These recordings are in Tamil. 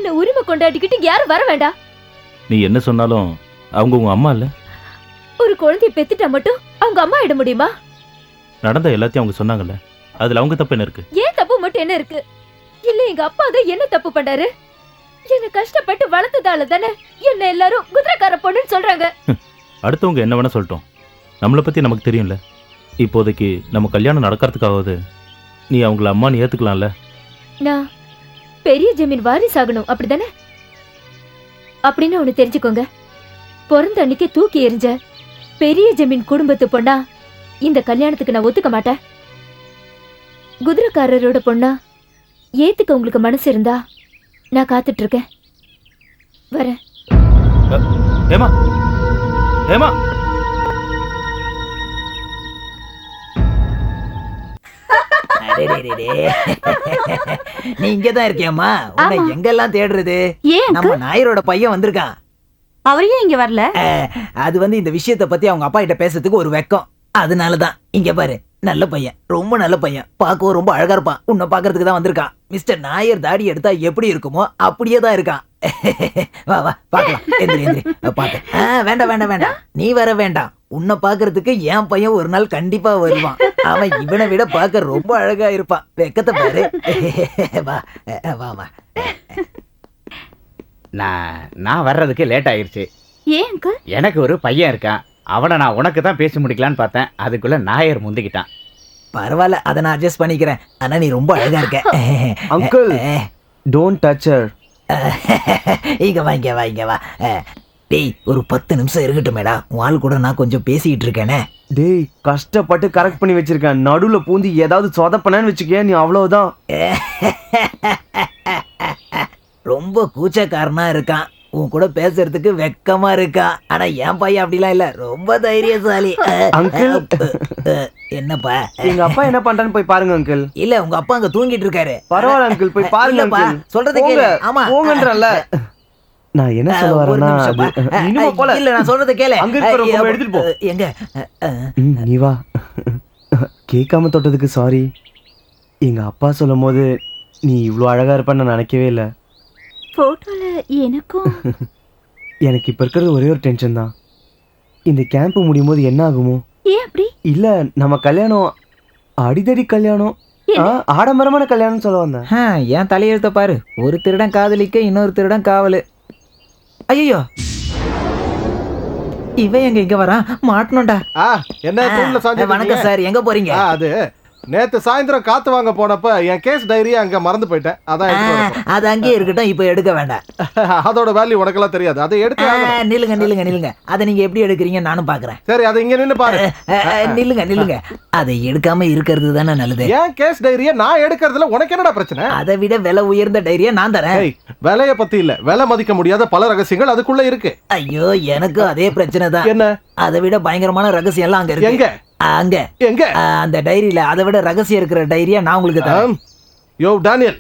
என்ன உரிமை கொண்டாடிக்கிட்டு யாரும் வர வேண்டாம். நீ என்ன சொன்னாலும் அவங்க உங்க அம்மா இல்ல. ஒரு குழந்தைய பெத்துட்டா மட்டும் அவங்க அம்மா ஆயிட முடியுமா? நடந்த எல்லாத்தையும் அவங்க சொன்னாங்கல்ல, அதுல அவங்க தப்பு என்ன இருக்கு? ஏன் தப்பு மட்டும் என்ன இருக்கு? இல்ல எங்க அப்பா தான் என்ன தப்பு பண்ணாரு? என்ன கஷ்டப்பட்டு வளர்த்ததால தானே என்ன எல்லாரும் குதிரைக்கார பொண்ணுன்னு சொல்றாங்க. அடுத்தவங்க என்ன வேணா சொல்லட்டும், நம்மளை பத்தி நமக்கு தெரியும்ல. இப்போதைக்கு நம்ம கல்யாணம் நடக்கிறதுக்காவது நீ அவங்கள அம்மான்னு ஏத்துக்கலாம்ல. நான் பெரிய ஜமீன் வாரிசாகணும் அப்படிதானே? அப்படின்னு ஒண்ணு தெரிஞ்சுக்கோங்க. பிறந்த அன்னைக்கு தூக்கி எறிஞ்ச பெரிய ஜமீன் குடும்பத்து பொண்ணா இந்த கல்யாணத்துக்கு நான் ஒத்துக்க மாட்டேன். குதிரைக்காரரோட பொண்ணா ஏத்துக்க உங்களுக்கு மனசு இருந்தா நான் காத்துட்டு இருக்கேன். வரேன். ஏமா ஏமா நீ இங்கதான் இருக்கியம்மா? உன்னை எங்கெல்லாம் தேடுறது? ஏன் நம்ம நாயரோட பையன் வந்திருக்கான். அவரையே இங்க வரல? அது இந்த விஷயத்தை பத்தி அவங்க அப்பா கிட்ட பேசுறதுக்கு ஒரு வெக்கம். அதனாலதான். இங்க பாரு, நல்ல பையன், ரொம்ப நல்ல பையன், பார்க்கவும் ரொம்ப அழகா இருப்பான். உன்னை பாக்குறதுக்கு தான் வந்திருக்கான். மிஸ்டர் நாயர் தாடி எடுத்தா எப்படி இருக்குமோ அப்படியே தான் இருக்கான். வா வா பாக்கலாம். எந்திரி எந்திரி பாத்து. வேண்டாம் வேண்டாம் வேண்டாம், நீ வர வேண்டாம். உன்னை பாக்குறதுக்கு என் பையன் ஒரு நாள் கண்டிப்பா வருவான். அவன் இவனை விட பார்க்க ரொம்ப அழகா இருப்பான். வெக்கத்தை பாரு. வா வா வா. நான் வர்றதுக்கு லேட் ஆயிருச்சு. ஏன் எனக்கு ஒரு பையன் இருக்கான். அவனை நான் உனக்கு தான் பேசி முடிக்கலான்னு பார்த்தேன். அதுக்குள்ள நாயர் முந்திக்கிட்டான். பரவாயில்ல, அதை நான் அட்ஜஸ்ட் பண்ணிக்கிறேன். ஆனா நீ ரொம்ப அழகா இருக்க. Uncle don't touch her. இங்க வா இங்க வா இங்க வா. டேய், ஒரு 10 நிமிஷம் இருக்கட்டும் மேடா. உன் ஆள் கூட நான் கொஞ்சம் பேசிக்கிட்டு இருக்கேனே. டேய், கஷ்டப்பட்டு கரெக்ட் பண்ணி வச்சிருக்கேன். நடுவுல பூந்து ஏதாவது சொதப்பனன்னு வச்சுக்க, நீ அவ்வளவுதான். ரொம்ப கூச்சக்காரனா இருக்கான். உன் கூட பேசுறதுக்கு வெக்கமா இருக்கான். ஆனா என் பையன் அப்படிலாம் இல்ல, ரொம்ப தைரியசாலி. அங்கிள் என்னப்பா? எங்க அப்பா என்ன பண்றான்னு போய் பாருங்க அங்கிள். இல்ல, உங்க அப்பா அங்க தூங்கிட்டு இருக்காரு. பரவாயில்ல அங்கிள், போய் பாருங்க அங்கிள். சொல்றது கேளு. ஆமா போங்கன்றல. நான் என்ன சொல்ல வரேன்னா, போல இல்ல, நான் சொல்றத கேளு. அங்கிள் எடுத்துட்டு போ. எங்க நீ வா. கேட்காம தொட்டதுக்கு சாரி. எங்க அப்பா சொல்லும் போது நீ இவ்வளோ அழகா இருப்பன்னு நான் நினைக்கவே இல்லை. போட்டோல எனக்கும் எனக்கு இப்ப இருக்கிறது ஒரே ஒரு டென்ஷன் தான். இந்த கேம்ப் முடியும் போது என்ன ஆகுமோ? ஏன் அப்படி? இல்ல, நம்ம கல்யாணம் அடிதடி கல்யாணம், ஆடம்பரமான கல்யாணம் சொல்ல வந்தேன். என் தலையெழுத்த பாரு. ஒரு திருடன் காதலிக்க இன்னொரு திருடன் காவலு. ஐயோ, இவன் எங்க இங்க வரான்? மாட்டணும்டா. என்ன தூண்ல சாஞ்சு? வணக்கம் சார், எங்க போறீங்க? அது நேத்து சாயந்தரம் காத்து வாங்க போனப்ப என் கேஸ் டைரியை அங்க மறந்து போயிட்டேன். அதான் அது அங்கேயே இருக்கட்டும், இப்ப எடுக்க வேண்டாம். அதோட வேல்யூ உனக்கெல்லாம் தெரியாது. அதை எடுக்க. நில்லுங்க நில்லுங்க நில்லுங்க. அதை நீங்க எப்படி எடுக்கிறீங்க நானும் பாக்குறேன். சரி, அதை இங்க நின்னு பாரு. நில்லுங்க நில்லுங்க. அதை எடுக்காம இருக்கிறது தானே நல்லது. என் கேஸ் டைரியை நான் எடுக்கிறதுல உனக்கு என்னடா பிரச்சனை? அதை விட விலை உயர்ந்த டைரியை நான் தரேன். விலைய பத்தி இல்ல, விலை மதிக்க முடியாத பல ரகசியங்கள் அதுக்குள்ள இருக்கு. ஐயோ, எனக்கும் அதே பிரச்சனை தான். என்ன? அதை விட பயங்கரமான ரகசியம் எல்லாம் அங்க இருக்கு. எங்க? அங்க எங்க? அந்த டைரியில அதை விட ரகசியம் இருக்கிற டைரியா நான் உங்களுக்கு தரேன். யோ டானியல்,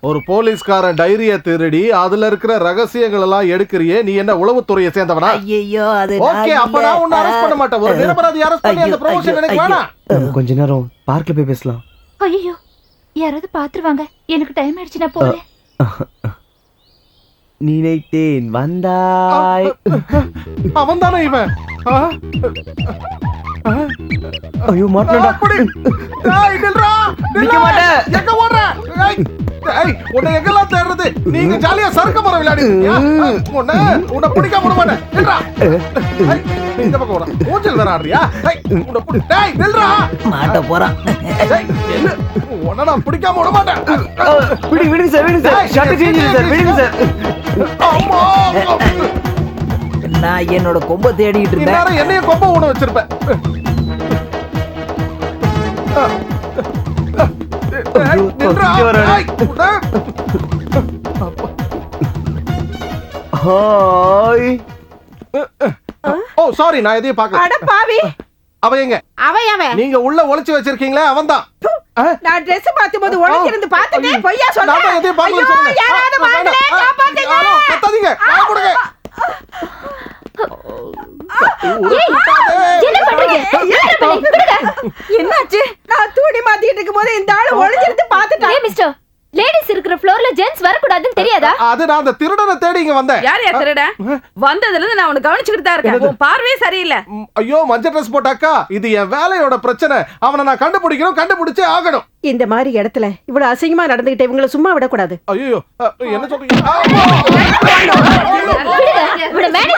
ஒரு போலீஸ்காரன் டைரிய திருடி அதுல இருக்கிற ரகசியங்கள் எல்லாம் எடுக்கறியே, நீ என்ன உளவுத்துறையை சேர்ந்தவனா? ஐயோ, அது ஓகே, அப்ப நான் உன்னை அரெஸ்ட் பண்ண மாட்டேன். ஒரு நிரபராதி அரெஸ்ட் பண்ணி அந்த ப்ரமோஷன் எனக்கு வேணாம். கொஞ்ச நேரம் பார்க்ல போய் பேசலாம். ஐயோ, யாராவது பாத்துருவாங்க. எனக்கு டைம் ஆயிடுச்சு, நான் போறேன். நினைத்தேன் வந்தாய். அவன் தானே இவன்? ஐயோ, மாட்டேன்டா. நிக்க மாட்டேன். எங்க ஓடுற? உன்னை எங்கெல்லாம் தேடுறது? நீங்க ஜாலியா சறுக்க போற விளையாடி உன்னை பிடிக்காம விட மாட்டேன். இந்த பக்கம் ஓட ஊஞ்சல் வேற ஆடுறியா? மாட்ட போறான். உன்னை பிடிக்காம விட மாட்டேன். விடுங்க சார், விடுங்க சார். ஷர்ட் சேஞ்ச் சார், விடுங்க சார். நான் என்னோட கொம்பை தேடிட்டு இருந்தேன். என்னைய கொம்பை ஊன வச்சிருப்பேன். ஹாய். ஓ சாரி, நான் எதையும் பார்க்கல. அட பாவி, அவன் எங்க? அவன் நீங்க உள்ள ஒளிச்சு வச்சிருக்கீங்களே, அவன்தான். நான் Dress பாத்தும்போது ஒளிஞ்சிருந்து பார்த்துட்டே பொய்யா சொல்றேன். நான் எதையும் பார்க்கல சொல்றேன். யாராவது வாங்களே, காப்பாத்துங்க. கத்தாதீங்க, நான் கொடுங்க. என்னாச்சு? நான் தூடி மாத்திட்டு இருக்கும்போது இந்த ஆளு ஒளிஞ்சிருந்து பார்த்துட்டான். மிஸ்டர், லேடிஸ் இருக்கிற ஃப்ளோர்ல ஜென்ஸ் போலீஸ் வரக்கூடாதுன்னு தெரியாதா? அது நான் அந்த திருடனை தேடி இங்க வந்தேன். யார் யார் திருட? வந்ததுல இருந்து நான் உனக்கு கவனிச்சுக்கிட்டு தான் இருக்கேன். உன் பார்வையே சரியில்லை. ஐயோ மஞ்சள் ட்ரெஸ் போட்ட அக்கா, இது என் வேலையோட பிரச்சனை. அவனை நான் கண்டுபிடிச்சே ஆகணும். இந்த மாதிரி இடத்துல இவ்வளவு அசிங்கமா நடந்துகிட்டு இவங்கள சும்மா விடக்கூடாது. ஐயோ என்ன சொல்றீங்க? விடுங்க, இவனை மேனேஜ்